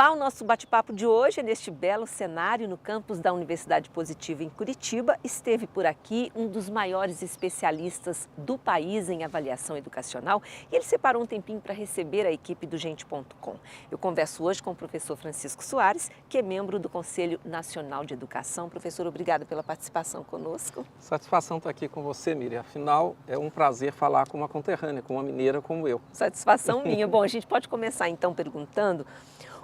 Olá, o nosso bate-papo de hoje é neste belo cenário no campus da Universidade Positiva em Curitiba. Esteve por aqui um dos maiores especialistas do país em avaliação educacional e ele separou um tempinho para receber a equipe do Gente.com. Eu converso hoje com o professor Francisco Soares, que é membro do Conselho Nacional de Educação. Professor, obrigada pela participação conosco. Satisfação estar aqui com você, Miriam. Afinal, é um prazer falar com uma conterrânea, com uma mineira como eu. Satisfação minha. Bom, a gente pode começar então perguntando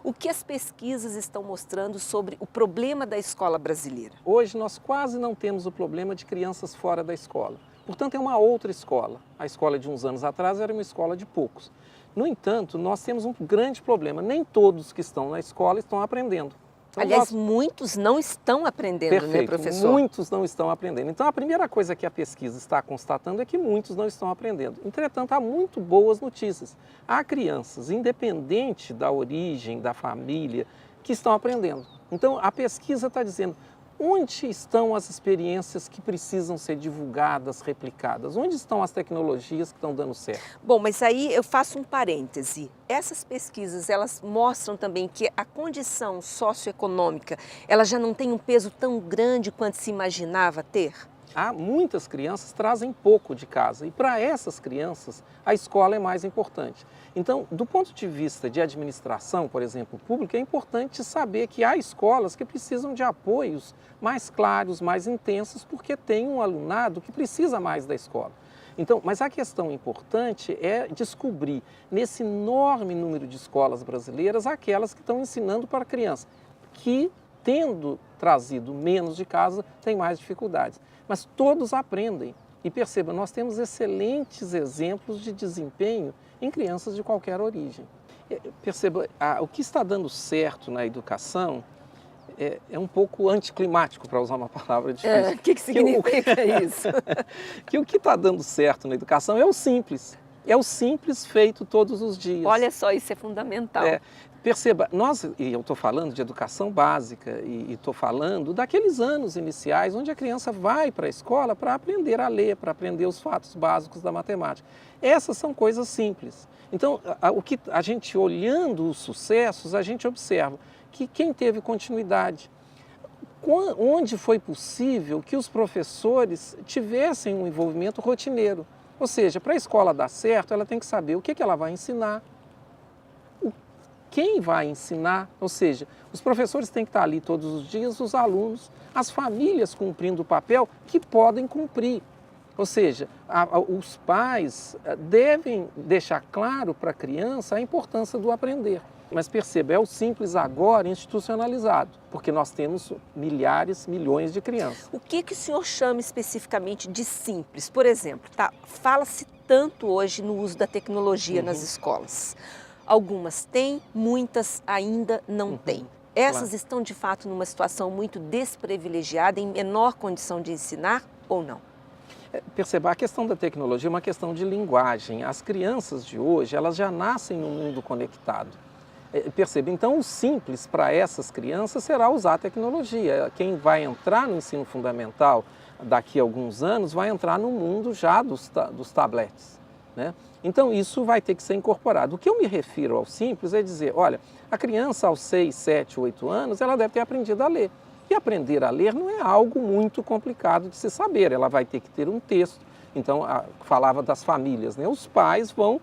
o que as pesquisas estão mostrando sobre o problema da escola brasileira. Hoje nós quase não temos o problema de crianças fora da escola. Portanto, é uma outra escola. A escola de uns anos atrás era uma escola de poucos. No entanto, nós temos um grande problema. Nem todos que estão na escola estão aprendendo. Então, aliás, muitos não estão aprendendo, perfeito, né, professor? Muitos não estão aprendendo. Então, a primeira coisa que a pesquisa está constatando é que muitos não estão aprendendo. Entretanto, há muito boas notícias. Há crianças, independente da origem, da família, que estão aprendendo. Então, a pesquisa está dizendo onde estão as experiências que precisam ser divulgadas, replicadas? Onde estão as tecnologias que estão dando certo? Bom, mas aí eu faço um parêntese. Essas pesquisas, elas mostram também que a condição socioeconômica, ela já não tem um peso tão grande quanto se imaginava ter? Há muitas crianças que trazem pouco de casa e para essas crianças a escola é mais importante. Então, do ponto de vista de administração, por exemplo, pública, é importante saber que há escolas que precisam de apoios mais claros, mais intensos, porque tem um alunado que precisa mais da escola. Então, mas a questão importante é descobrir nesse enorme número de escolas brasileiras aquelas que estão ensinando para a criança, que tendo trazido menos de casa, tem mais dificuldades. Mas todos aprendem. E perceba, nós temos excelentes exemplos de desempenho em crianças de qualquer origem. Perceba, o que está dando certo na educação é um pouco anticlimático, para usar uma palavra difícil. O que significa isso? Que o que está dando certo na educação é o simples. É o simples feito todos os dias. Olha só, isso é fundamental. Perceba, eu estou falando de educação básica e estou falando daqueles anos iniciais onde a criança vai para a escola para aprender a ler, para aprender os fatos básicos da matemática. Essas são coisas simples. Então, o que a gente olhando os sucessos, a gente observa que quem teve continuidade, onde foi possível que os professores tivessem um envolvimento rotineiro. Ou seja, para a escola dar certo, ela tem que saber o que ela vai ensinar, quem vai ensinar, ou seja, os professores têm que estar ali todos os dias, os alunos, as famílias cumprindo o papel que podem cumprir. Ou seja, os pais devem deixar claro para a criança a importância do aprender. Mas perceba, é o simples agora institucionalizado, porque nós temos milhares, milhões de crianças. O que o senhor chama especificamente de simples? Por exemplo, fala-se tanto hoje no uso da tecnologia nas escolas. Algumas têm, muitas ainda não têm. Essas estão, de fato, numa situação muito desprivilegiada, em menor condição de ensinar ou não? Perceba, a questão da tecnologia é uma questão de linguagem. As crianças de hoje, elas já nascem num mundo conectado. Perceba, então o simples para essas crianças será usar a tecnologia. Quem vai entrar no ensino fundamental daqui a alguns anos vai entrar no mundo já dos tablets, né? Então isso vai ter que ser incorporado. O que eu me refiro ao simples é dizer, olha, a criança aos 6, 7, 8 anos, ela deve ter aprendido a ler. E aprender a ler não é algo muito complicado de se saber, ela vai ter que ter um texto. Então, falava das famílias, né? Os pais vão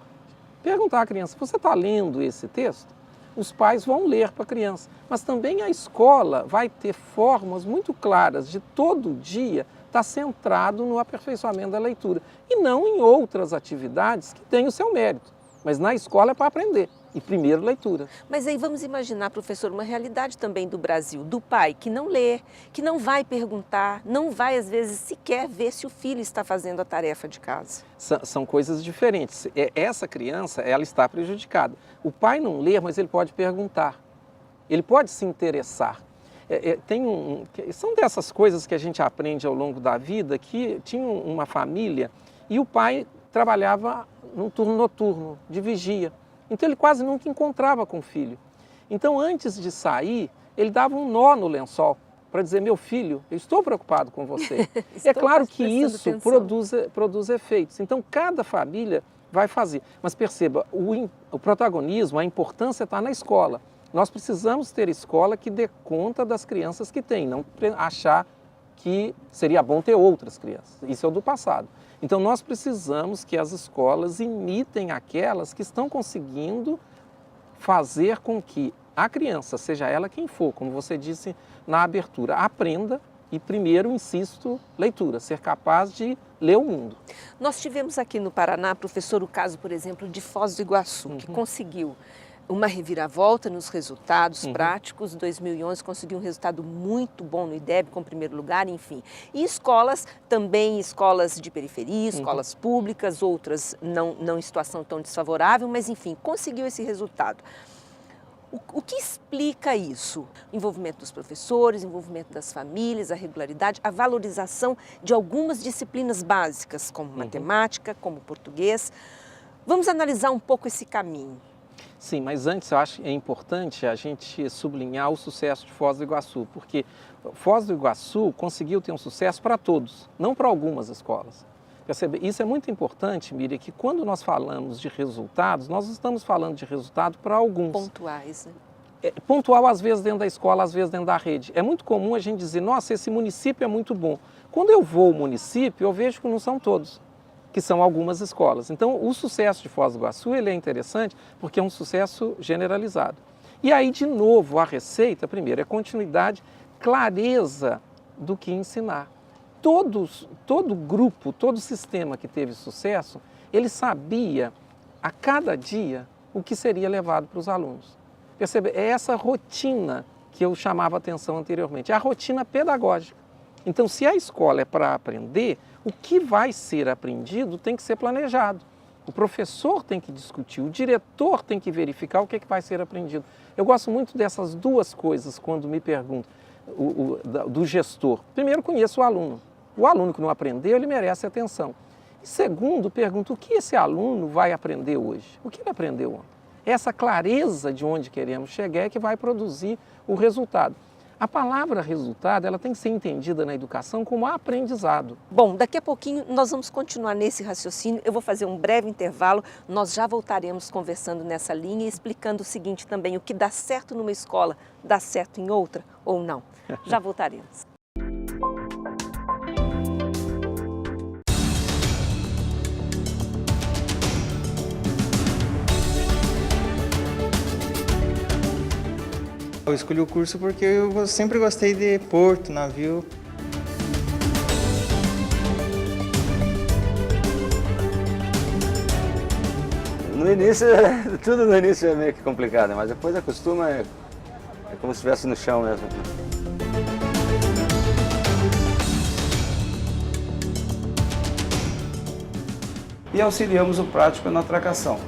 perguntar à criança, você está lendo esse texto? Os pais vão ler para a criança, mas também a escola vai ter formas muito claras de todo dia estar centrado no aperfeiçoamento da leitura e não em outras atividades que têm o seu mérito. Mas na escola é para aprender e primeiro leitura. Mas aí vamos imaginar, professor, uma realidade também do Brasil, do pai que não lê, que não vai perguntar, não vai às vezes sequer ver se o filho está fazendo a tarefa de casa. São coisas diferentes. Essa criança, ela está prejudicada. O pai não lê, mas ele pode perguntar. Ele pode se interessar. São dessas coisas que a gente aprende ao longo da vida, que tinha uma família e o pai trabalhava num turno noturno, de vigia. Então ele quase nunca encontrava com o filho. Então antes de sair, ele dava um nó no lençol para dizer, meu filho, eu estou preocupado com você. É claro que isso produz efeitos. Então cada família vai fazer. Mas perceba, o protagonismo, a importância está na escola. Nós precisamos ter escola que dê conta das crianças que tem, não achar que seria bom ter outras crianças. Isso é o do passado. Então nós precisamos que as escolas imitem aquelas que estão conseguindo fazer com que a criança, seja ela quem for, como você disse na abertura, aprenda e primeiro, insisto, leitura, ser capaz de ler o mundo. Nós tivemos aqui no Paraná, professor, o caso, por exemplo, de Foz do Iguaçu, que conseguiu uma reviravolta nos resultados práticos. Em 2011 conseguiu um resultado muito bom no IDEB, com primeiro lugar, enfim. E escolas, também escolas de periferia, escolas públicas, outras não em situação tão desfavorável, mas enfim, conseguiu esse resultado. O que explica isso? Envolvimento dos professores, envolvimento das famílias, a regularidade, a valorização de algumas disciplinas básicas, como matemática, como português. Vamos analisar um pouco esse caminho. Sim, mas antes eu acho que é importante a gente sublinhar o sucesso de Foz do Iguaçu, porque Foz do Iguaçu conseguiu ter um sucesso para todos, não para algumas escolas. Percebe? Isso é muito importante, Miriam, que quando nós falamos de resultados, nós estamos falando de resultado para alguns. Pontuais, né? Pontual, às vezes dentro da escola, às vezes dentro da rede. É muito comum a gente dizer, nossa, esse município é muito bom. Quando eu vou ao município, eu vejo que não são todos, que são algumas escolas. Então, o sucesso de Foz do Iguaçu ele é interessante porque é um sucesso generalizado. E aí, de novo, a receita, primeiro, é continuidade, clareza do que ensinar. Todo grupo, todo sistema que teve sucesso, ele sabia a cada dia o que seria levado para os alunos. Percebe? É essa rotina que eu chamava atenção anteriormente, é a rotina pedagógica. Então, se a escola é para aprender, o que vai ser aprendido tem que ser planejado. O professor tem que discutir, o diretor tem que verificar o que vai ser aprendido. Eu gosto muito dessas duas coisas quando me perguntam do gestor. Primeiro, conheço o aluno. O aluno que não aprendeu, ele merece atenção. E segundo, pergunto o que esse aluno vai aprender hoje? O que ele aprendeu ontem? Essa clareza de onde queremos chegar é que vai produzir o resultado. A palavra resultado, ela tem que ser entendida na educação como aprendizado. Bom, daqui a pouquinho nós vamos continuar nesse raciocínio. Eu vou fazer um breve intervalo. Nós já voltaremos conversando nessa linha e explicando o seguinte também, o que dá certo numa escola, dá certo em outra ou não. Já voltaremos. Eu escolhi o curso porque eu sempre gostei de porto, navio. No início, tudo no início é meio que complicado, mas depois acostuma, é como se estivesse no chão mesmo. E auxiliamos o prático na atracação.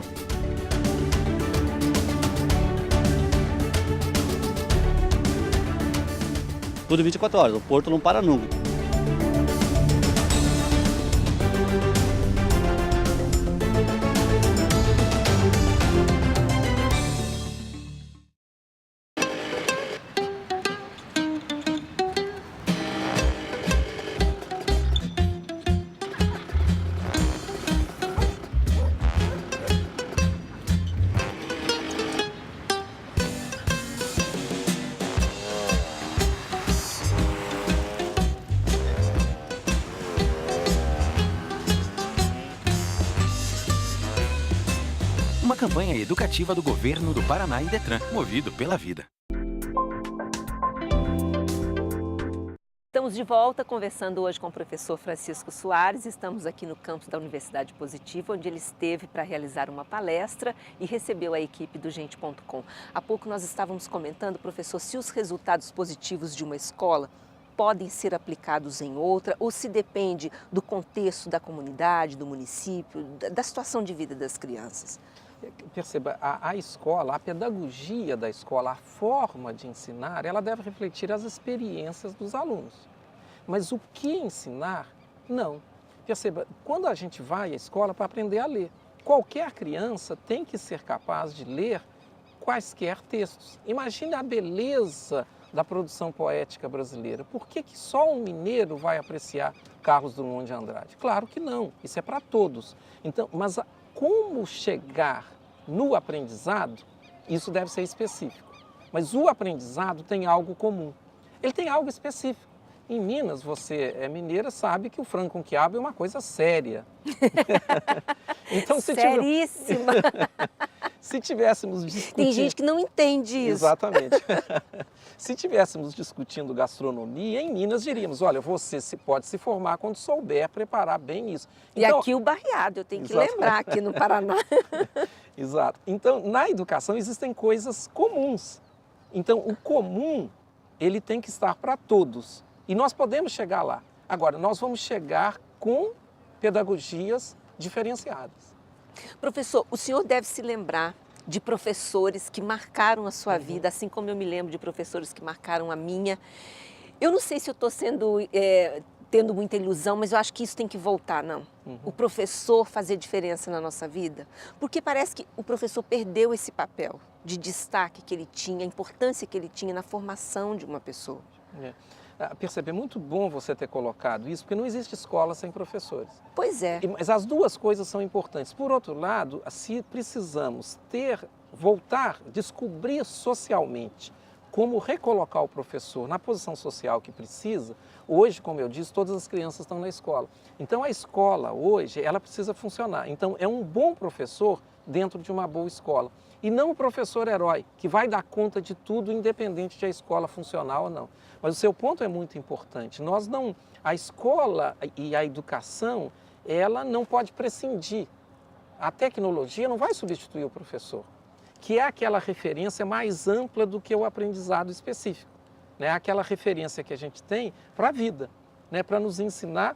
Tudo 24 horas, o porto não para nunca. Uma campanha educativa do Governo do Paraná e Detran, movido pela vida. Estamos de volta conversando hoje com o professor Francisco Soares. Estamos aqui no campus da Universidade Positiva, onde ele esteve para realizar uma palestra e recebeu a equipe do Gente.com. Há pouco nós estávamos comentando, professor, se os resultados positivos de uma escola podem ser aplicados em outra ou se depende do contexto da comunidade, do município, da situação de vida das crianças. Perceba, a escola, a pedagogia da escola, a forma de ensinar, ela deve refletir as experiências dos alunos. Mas o que ensinar, não. Perceba, quando a gente vai à escola para aprender a ler, qualquer criança tem que ser capaz de ler quaisquer textos. Imagine a beleza da produção poética brasileira. Por que só um mineiro vai apreciar Carlos Drummond de Andrade? Claro que não, isso é para todos. Então, como chegar no aprendizado, isso deve ser específico. Mas o aprendizado tem algo comum. Ele tem algo específico. Em Minas, você é mineira, sabe que o frango com quiabo é uma coisa séria. Então, Seríssima. se tivéssemos discutindo... Tem gente que não entende isso. Exatamente. Se tivéssemos discutindo gastronomia, em Minas diríamos, olha, você pode se formar quando souber preparar bem isso. E aqui o barreado, eu tenho que lembrar aqui no Paraná. Exato. Então, na educação existem coisas comuns. Então, o comum, ele tem que estar para todos. E nós podemos chegar lá. Agora, nós vamos chegar com pedagogias diferenciadas. Professor, o senhor deve se lembrar de professores que marcaram a sua vida, assim como eu me lembro de professores que marcaram a minha. Eu não sei se eu estou tendo muita ilusão, mas eu acho que isso tem que voltar, não. O professor fazer diferença na nossa vida, porque parece que o professor perdeu esse papel de destaque que ele tinha, a importância que ele tinha na formação de uma pessoa. Percebe, é muito bom você ter colocado isso, porque não existe escola sem professores. Pois é. Mas as duas coisas são importantes. Por outro lado, se precisamos voltar, descobrir socialmente como recolocar o professor na posição social que precisa, hoje, como eu disse, todas as crianças estão na escola. Então, a escola hoje, ela precisa funcionar. Então, é um bom professor dentro de uma boa escola. E não o professor herói, que vai dar conta de tudo, independente de a escola funcionar ou não. Mas o seu ponto é muito importante. A escola e a educação, ela não pode prescindir. A tecnologia não vai substituir o professor, que é aquela referência mais ampla do que o aprendizado específico. Né? Aquela referência que a gente tem para a vida, né? Para nos ensinar a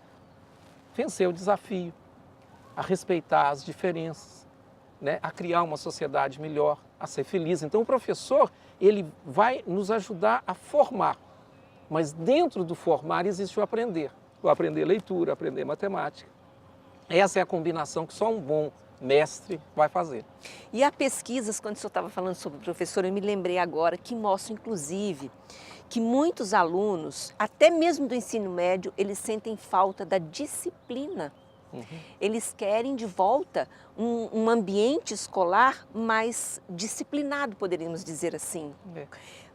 vencer o desafio, a respeitar as diferenças, né? A criar uma sociedade melhor, a ser feliz. Então o professor, ele vai nos ajudar a formar, mas dentro do formar existe o aprender leitura, aprender matemática. Essa é a combinação que só um bom mestre vai fazer. E há pesquisas, quando o senhor estava falando sobre o professor, eu me lembrei agora, que mostram, inclusive, que muitos alunos, até mesmo do ensino médio, eles sentem falta da disciplina. Eles querem de volta um ambiente escolar mais disciplinado, poderíamos dizer assim.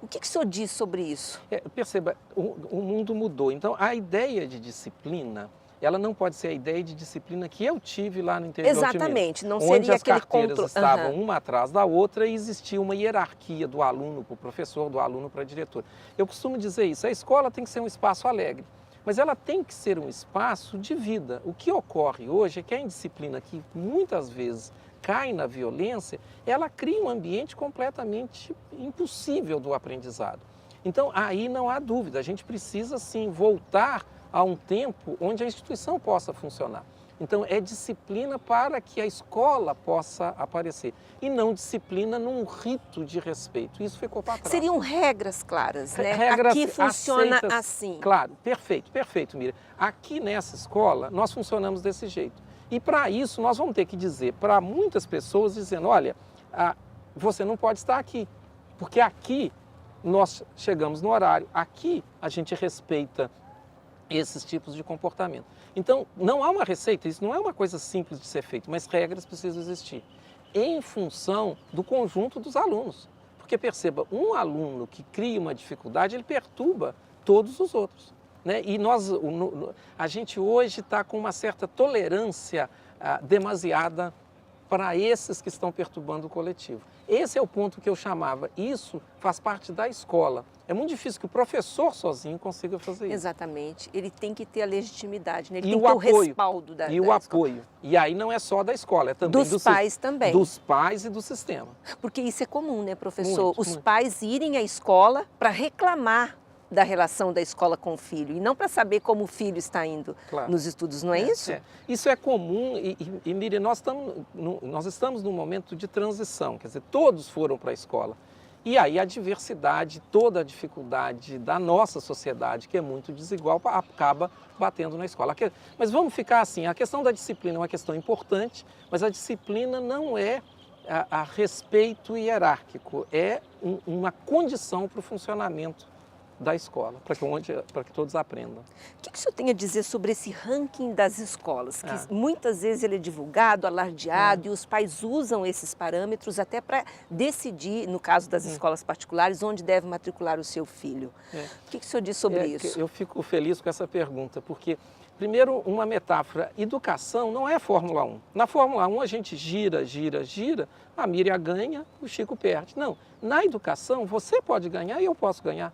O que o senhor diz sobre isso? Perceba, o mundo mudou. Então, a ideia de disciplina, ela não pode ser a ideia de disciplina que eu tive lá no interior de Minas. Exatamente, não onde seria as aquele carteiras controle. estavam uma atrás da outra e existia uma hierarquia do aluno para o professor, do aluno para a diretora. Eu costumo dizer isso, a escola tem que ser um espaço alegre, mas ela tem que ser um espaço de vida. O que ocorre hoje é que a indisciplina, que muitas vezes cai na violência, ela cria um ambiente completamente impossível do aprendizado. Então, aí não há dúvida, a gente precisa sim voltar a um tempo onde a instituição possa funcionar. Então, é disciplina para que a escola possa aparecer e não disciplina num rito de respeito. Isso ficou para trás. Seriam regras claras, né? Regras aqui funciona aceitas, assim. Claro, perfeito, Miriam. Aqui nessa escola, nós funcionamos desse jeito. E para isso, nós vamos ter que dizer para muitas pessoas, dizendo, olha, você não pode estar aqui, porque aqui nós chegamos no horário, aqui a gente respeita esses tipos de comportamento. Então, não há uma receita, isso não é uma coisa simples de ser feito, mas regras precisam existir em função do conjunto dos alunos. Porque perceba, um aluno que cria uma dificuldade, ele perturba todos os outros. Né? E a gente hoje está com uma certa tolerância demasiada para esses que estão perturbando o coletivo. Esse é o ponto que eu chamava, isso faz parte da escola. É muito difícil que o professor sozinho consiga fazer isso. Exatamente, ele tem que ter a legitimidade, né? Ele e tem o que ter apoio, o respaldo da E o apoio. E aí não é só da escola, é também dos pais também. Dos pais e do sistema. Porque isso é comum, né, professor? Muito, Os muito. pais irem à escola para reclamar da relação da escola com o filho e não para saber como o filho está indo nos estudos, não é isso? Isso é comum e Miriam, nós estamos num momento de transição, quer dizer, todos foram para a escola. E aí a diversidade, toda a dificuldade da nossa sociedade, que é muito desigual, acaba batendo na escola. Mas vamos ficar assim, a questão da disciplina é uma questão importante, mas a disciplina não é a respeito hierárquico, é uma condição para o funcionamento da escola, para que todos aprendam. O que o senhor tem a dizer sobre esse ranking das escolas? Que muitas vezes ele é divulgado, alardeado, e os pais usam esses parâmetros até para decidir, no caso das escolas particulares, onde deve matricular o seu filho. O que o senhor diz sobre isso? Eu fico feliz com essa pergunta, porque, primeiro, uma metáfora, educação não é Fórmula 1. Na Fórmula 1 a gente gira, gira, gira, a Miriam ganha, o Chico perde. Não, na educação você pode ganhar e eu posso ganhar.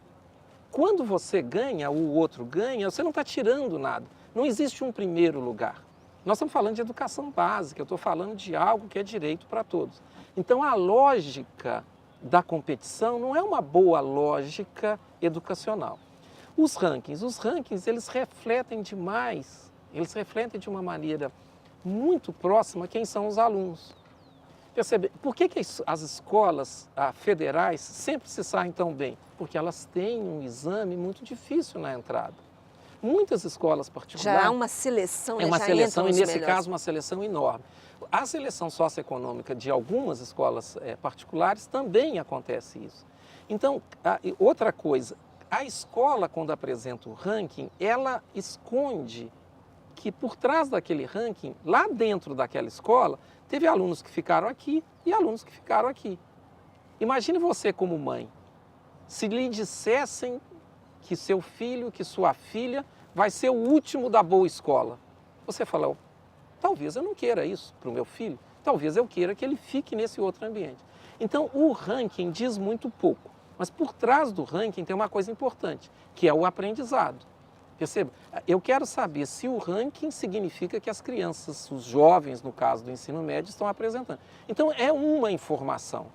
Quando você ganha, o outro ganha, você não está tirando nada. Não existe um primeiro lugar. Nós estamos falando de educação básica, eu estou falando de algo que é direito para todos. Então, a lógica da competição não é uma boa lógica educacional. Os rankings, eles refletem demais, eles refletem de uma maneira muito próxima quem são os alunos. Percebe? Por que as escolas federais sempre se saem tão bem? Porque elas têm um exame muito difícil na entrada. Muitas escolas particulares... Já há uma seleção, é uma seleção, e nesse melhores. caso uma seleção enorme. A seleção socioeconômica de algumas escolas particulares também acontece isso. Então, outra coisa, a escola, quando apresenta o ranking, ela esconde que por trás daquele ranking, lá dentro daquela escola, teve alunos que ficaram aqui e alunos que ficaram aqui. Imagine você como mãe, se lhe dissessem que seu filho, que sua filha vai ser o último da boa escola. Você fala, talvez eu não queira isso para o meu filho, talvez eu queira que ele fique nesse outro ambiente. Então, o ranking diz muito pouco, mas por trás do ranking tem uma coisa importante, que é o aprendizado. Perceba? Eu quero saber se o ranking significa que as crianças, os jovens, no caso do ensino médio, estão apresentando. Então, é uma informação.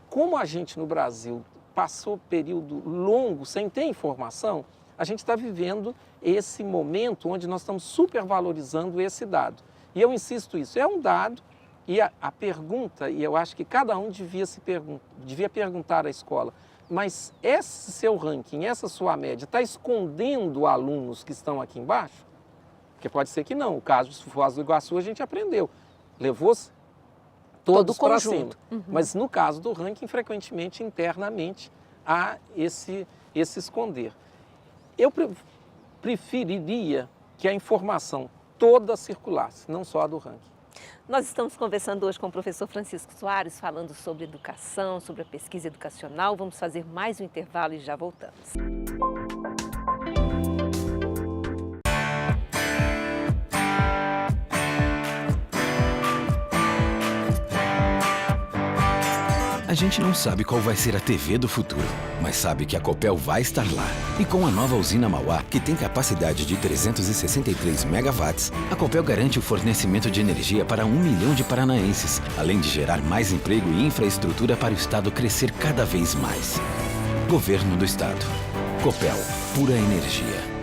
Como a gente no Brasil passou período longo sem ter informação, a gente está vivendo esse momento onde nós estamos supervalorizando esse dado. E eu insisto isso, é um dado e a pergunta, e eu acho que cada um devia perguntar à escola, mas esse seu ranking, essa sua média, está escondendo alunos que estão aqui embaixo? Porque pode ser que não. O caso de Foz do Iguaçu a gente aprendeu. Levou-se todos para cima. Mas no caso do ranking, frequentemente, internamente, há esse esconder. Eu preferiria que a informação toda circulasse, não só a do ranking. Nós estamos conversando hoje com o professor Francisco Soares, falando sobre educação, sobre a pesquisa educacional. Vamos fazer mais um intervalo e já voltamos. A gente não sabe qual vai ser a TV do futuro, mas sabe que a Copel vai estar lá. E com a nova usina Mauá, que tem capacidade de 363 megawatts, a Copel garante o fornecimento de energia para 1 milhão de paranaenses, além de gerar mais emprego e infraestrutura para o Estado crescer cada vez mais. Governo do Estado. Copel, pura energia.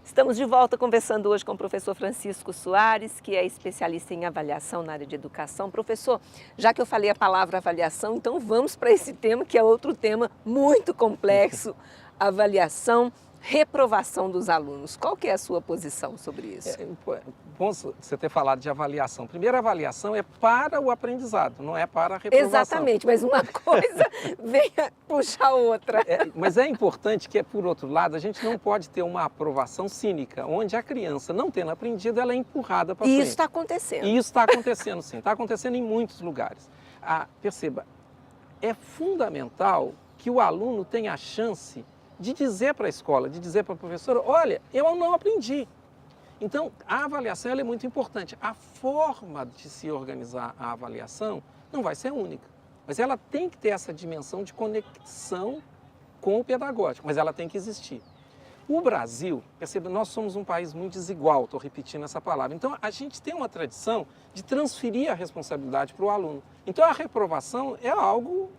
Estamos de volta conversando hoje com o professor Francisco Soares, que é especialista em avaliação na área de educação. Professor, já que eu falei a palavra avaliação, então vamos para esse tema, que é outro tema muito complexo, avaliação, reprovação dos alunos. Qual que é a sua posição sobre isso? É bom você ter falado de avaliação. Primeiro, a avaliação é para o aprendizado, não é para a reprovação. Exatamente, mas uma coisa vem a puxar outra. Mas é importante que, por outro lado, a gente não pode ter uma aprovação cínica, onde a criança, não tendo aprendido, ela é empurrada para frente. E isso está acontecendo. E isso está acontecendo, sim. Está acontecendo em muitos lugares. Perceba, é fundamental que o aluno tenha a chance de dizer para a escola, de dizer para a professora, olha, eu não aprendi. Então, a avaliação ela é muito importante. A forma de se organizar a avaliação não vai ser única, mas ela tem que ter essa dimensão de conexão com o pedagógico, mas ela tem que existir. O Brasil, perceba, nós somos um país muito desigual, estou repetindo essa palavra. Então, a gente tem uma tradição de transferir a responsabilidade para o aluno. Então, a reprovação é algo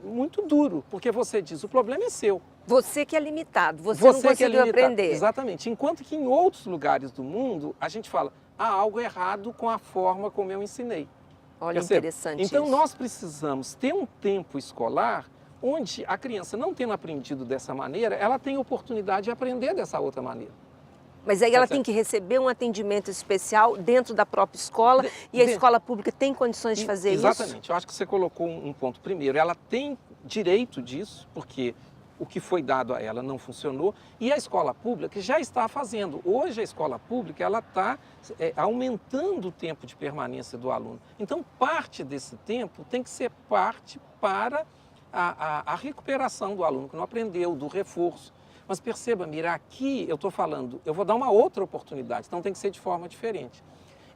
muito duro, porque você diz, o problema é seu. Você que é limitado, você não conseguiu aprender. Exatamente. Enquanto que em outros lugares do mundo, a gente fala, há algo errado com a forma como eu ensinei. Olha, interessante Então, isso. nós precisamos ter um tempo escolar onde a criança, não tendo aprendido dessa maneira, ela tem oportunidade de aprender dessa outra maneira. Mas aí ela tem que receber um atendimento especial dentro da própria escola e a escola pública tem condições de fazer isso? Exatamente. Eu acho que você colocou um ponto primeiro. Ela tem direito disso, porque o que foi dado a ela não funcionou, e a escola pública já está fazendo. Hoje a escola pública ela está aumentando o tempo de permanência do aluno. Então, parte desse tempo tem que ser parte para a recuperação do aluno que não aprendeu, do reforço. Mas perceba, Mira, aqui eu estou falando, eu vou dar uma outra oportunidade, então tem que ser de forma diferente.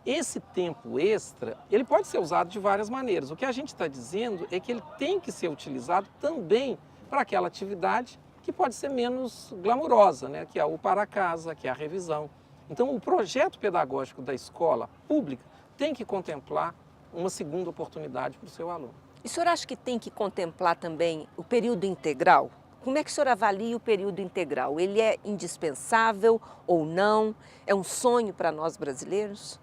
Esse tempo extra, ele pode ser usado de várias maneiras. O que a gente está dizendo é que ele tem que ser utilizado também para aquela atividade que pode ser menos glamurosa, né? Que é o para casa, que é a revisão. Então, o projeto pedagógico da escola pública tem que contemplar uma segunda oportunidade para o seu aluno. E o senhor acha que tem que contemplar também o período integral? Como é que o senhor avalia o período integral? Ele é indispensável ou não? É um sonho para nós brasileiros?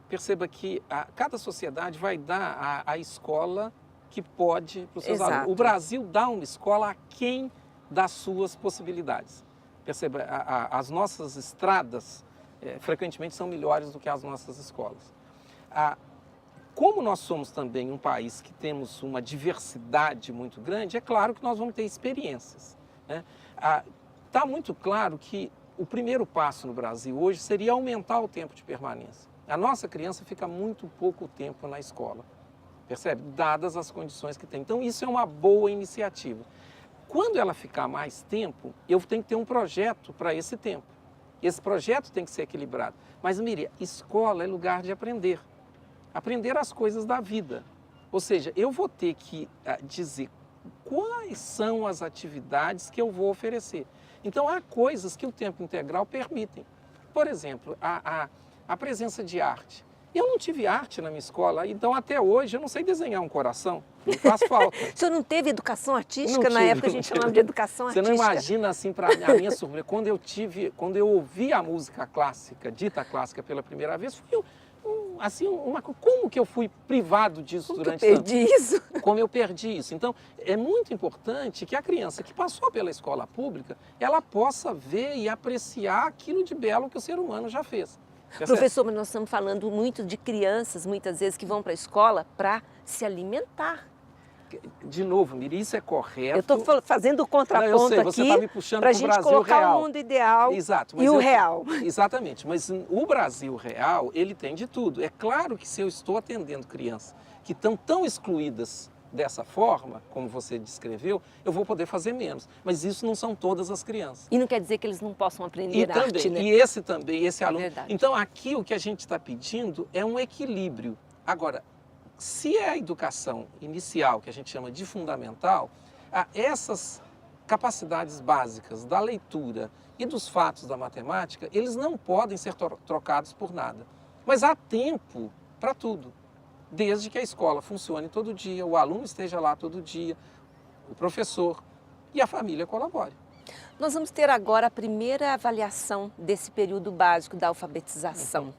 Perceba que cada sociedade vai dar a escola que pode para os seus alunos. O Brasil dá uma escola aquém das suas possibilidades. Perceba, as nossas estradas frequentemente são melhores do que as nossas escolas. Como nós somos também um país que temos uma diversidade muito grande, é claro que nós vamos ter experiências, né? Está muito claro que o primeiro passo no Brasil hoje seria aumentar o tempo de permanência. A nossa criança fica muito pouco tempo na escola, percebe? Dadas as condições que tem. Então, isso é uma boa iniciativa. Quando ela ficar mais tempo, eu tenho que ter um projeto para esse tempo. Esse projeto tem que ser equilibrado. Mas, Miriam, escola é lugar de aprender. Aprender as coisas da vida. Ou seja, eu vou ter que dizer quais são as atividades que eu vou oferecer. Então, há coisas que o tempo integral permitem. Por exemplo, a presença de arte. Eu não tive arte na minha escola, então até hoje eu não sei desenhar um coração, me faz falta. O senhor não teve educação artística? Na época a gente chamava de educação artística. Você não imagina, assim, para a minha surpresa, quando eu ouvi a música clássica, dita clássica pela primeira vez, foi como que eu fui privado disso durante tanto tempo? Como eu perdi isso. Então, é muito importante que a criança que passou pela escola pública, ela possa ver e apreciar aquilo de belo que o ser humano já fez. Professor, mas nós estamos falando muito de crianças, muitas vezes, que vão para a escola para se alimentar. De novo, Miri, isso é correto. Eu estou fazendo o contraponto você está me puxando para a para o gente Brasil colocar real. o mundo ideal. Exato, e o real. Exatamente, mas o Brasil real, ele tem de tudo. É claro que se eu estou atendendo crianças que estão tão excluídas dessa forma, como você descreveu, eu vou poder fazer menos. Mas isso não são todas as crianças. E não quer dizer que eles não possam aprender arte, né? E esse aluno. Verdade. Então, aqui o que a gente está pedindo é um equilíbrio. Agora, se é a educação inicial, que a gente chama de fundamental, essas capacidades básicas da leitura e dos fatos da matemática, eles não podem ser trocados por nada. Mas há tempo para tudo, desde que a escola funcione todo dia, o aluno esteja lá todo dia, o professor e a família colabore. Nós vamos ter agora a primeira avaliação desse período básico da alfabetização.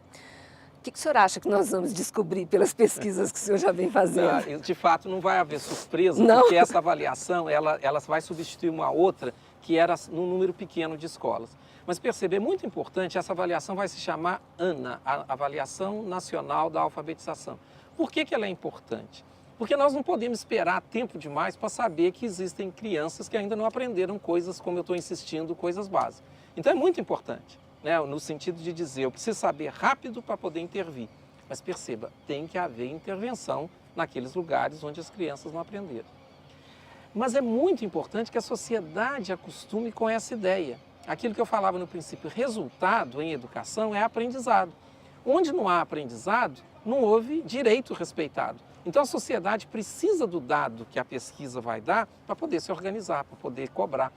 O que o senhor acha que nós vamos descobrir pelas pesquisas que o senhor já vem fazendo? Não, de fato, não vai haver surpresa, não. Porque essa avaliação ela vai substituir uma outra que era num número pequeno de escolas. Mas perceber, é muito importante, essa avaliação vai se chamar ANA, a Avaliação Nacional da Alfabetização. Por que ela é importante? Porque nós não podemos esperar tempo demais para saber que existem crianças que ainda não aprenderam coisas, como eu estou insistindo, coisas básicas. Então é muito importante, né? No sentido de dizer, eu preciso saber rápido para poder intervir. Mas perceba, tem que haver intervenção naqueles lugares onde as crianças não aprenderam. Mas é muito importante que a sociedade acostume com essa ideia. Aquilo que eu falava no princípio, resultado em educação é aprendizado. Onde não há aprendizado, não houve direito respeitado. Então a sociedade precisa do dado que a pesquisa vai dar para poder se organizar, para poder cobrar.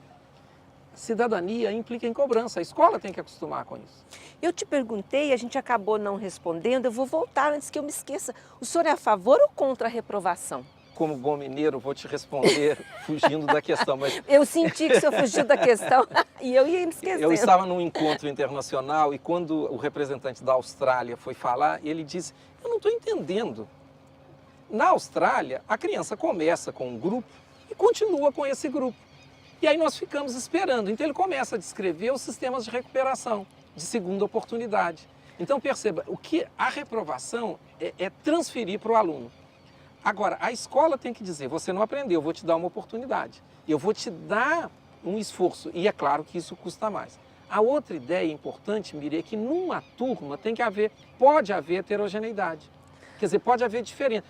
Cidadania implica em cobrança, a escola tem que acostumar com isso. Eu te perguntei, a gente acabou não respondendo, eu vou voltar antes que eu me esqueça. O senhor é a favor ou contra a reprovação? Como bom mineiro, vou te responder fugindo da questão. Mas Eu senti que o senhor fugiu da questão e eu ia me esquecendo. eu estava num encontro internacional e quando o representante da Austrália foi falar, ele disse, eu não estou entendendo. Na Austrália, a criança começa com um grupo e continua com esse grupo. E aí nós ficamos esperando. Então ele começa a descrever os sistemas de recuperação, de segunda oportunidade. Então perceba, o que a reprovação é transferir para o aluno. Agora, a escola tem que dizer, você não aprendeu, eu vou te dar uma oportunidade. Eu vou te dar um esforço. E é claro que isso custa mais. A outra ideia importante, Miri, é que numa turma pode haver heterogeneidade. Quer dizer, pode haver diferença.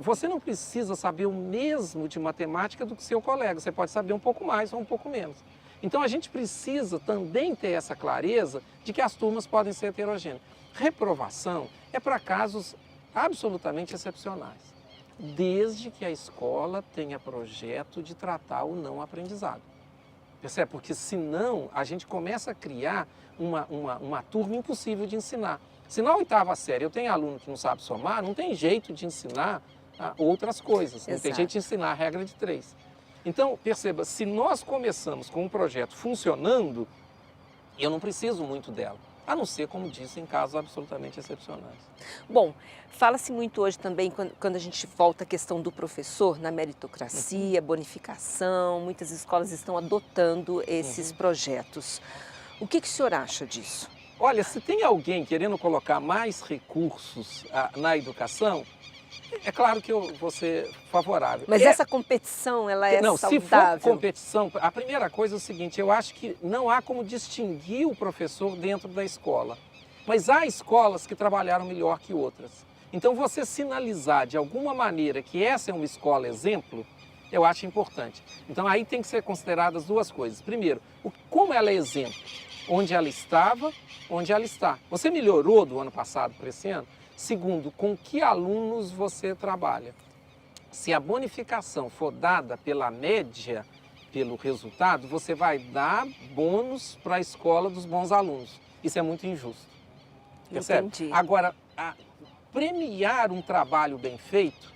Você não precisa saber o mesmo de matemática do que seu colega. Você pode saber um pouco mais ou um pouco menos. Então a gente precisa também ter essa clareza de que as turmas podem ser heterogêneas. Reprovação é para casos absolutamente excepcionais, desde que a escola tenha projeto de tratar o não aprendizado. Percebe? Porque senão a gente começa a criar uma turma impossível de ensinar. Se na 8ª série eu tenho aluno que não sabe somar, não tem jeito de ensinar outras coisas, não tem jeito de ensinar a regra de 3. Então, perceba, se nós começamos com um projeto funcionando, eu não preciso muito dela, a não ser, como disse, em casos absolutamente excepcionais. Bom, fala-se muito hoje também, quando a gente volta à questão do professor, na meritocracia, bonificação, muitas escolas estão adotando esses projetos. O que o senhor acha disso? Olha, se tem alguém querendo colocar mais recursos na educação, é claro que eu vou ser favorável. Mas essa competição, ela é não, saudável? Se for competição, a primeira coisa é o seguinte, eu acho que não há como distinguir o professor dentro da escola. Mas há escolas que trabalharam melhor que outras. Então você sinalizar de alguma maneira que essa é uma escola exemplo, eu acho importante. Então aí tem que ser consideradas duas coisas. Primeiro, como ela é exemplo? Onde ela estava, onde ela está. Você melhorou do ano passado para esse ano? Segundo, com que alunos você trabalha? Se a bonificação for dada pela média, pelo resultado, você vai dar bônus para a escola dos bons alunos. Isso é muito injusto. Percebe? Entendi. Agora, premiar um trabalho bem feito,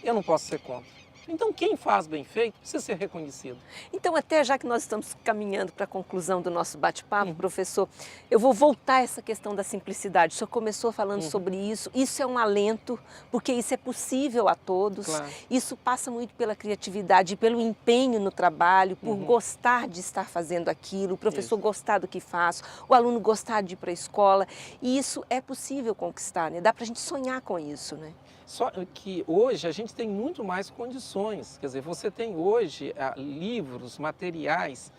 eu não posso ser contra. Então, quem faz bem feito precisa ser reconhecido. Então, até já que nós estamos caminhando para a conclusão do nosso bate-papo, professor, eu vou voltar a essa questão da simplicidade. O senhor começou falando sobre isso. Isso é um alento, porque isso é possível a todos. Claro. Isso passa muito pela criatividade, pelo empenho no trabalho, por gostar de estar fazendo aquilo, o professor gostar do que faz, o aluno gostar de ir para a escola. E isso é possível conquistar, né? Dá para a gente sonhar com isso, né? Só que hoje a gente tem muito mais condições, quer dizer, você tem hoje livros, materiais,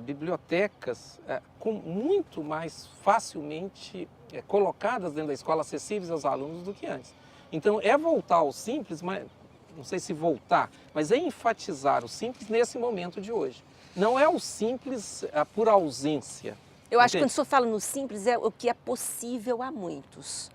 bibliotecas com muito mais facilmente colocadas dentro da escola, acessíveis aos alunos do que antes. Então é voltar ao simples, mas não sei se voltar, mas é enfatizar o simples nesse momento de hoje. Não é o simples por ausência. Eu acho que quando o senhor fala no simples é o que é possível a muitos.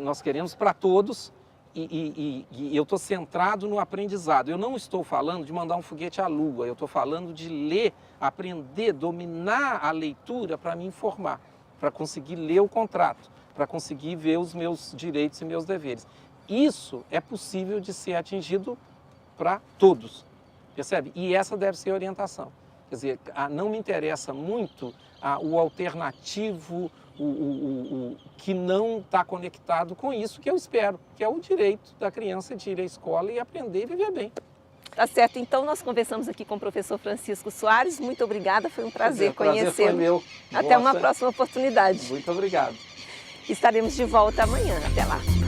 Nós queremos para todos e eu estou centrado no aprendizado. Eu não estou falando de mandar um foguete à lua, eu estou falando de ler, aprender, dominar a leitura para me informar, para conseguir ler o contrato, para conseguir ver os meus direitos e meus deveres. Isso é possível de ser atingido para todos, percebe? E essa deve ser a orientação. Quer dizer, não me interessa muito o alternativo, o que não está conectado com isso que eu espero, que é o direito da criança de ir à escola e aprender e viver bem. Tá certo, então nós conversamos aqui com o professor Francisco Soares, muito obrigada, foi um prazer conhecê-lo. Foi meu. Até uma próxima oportunidade. Muito obrigado. Estaremos de volta amanhã, até lá.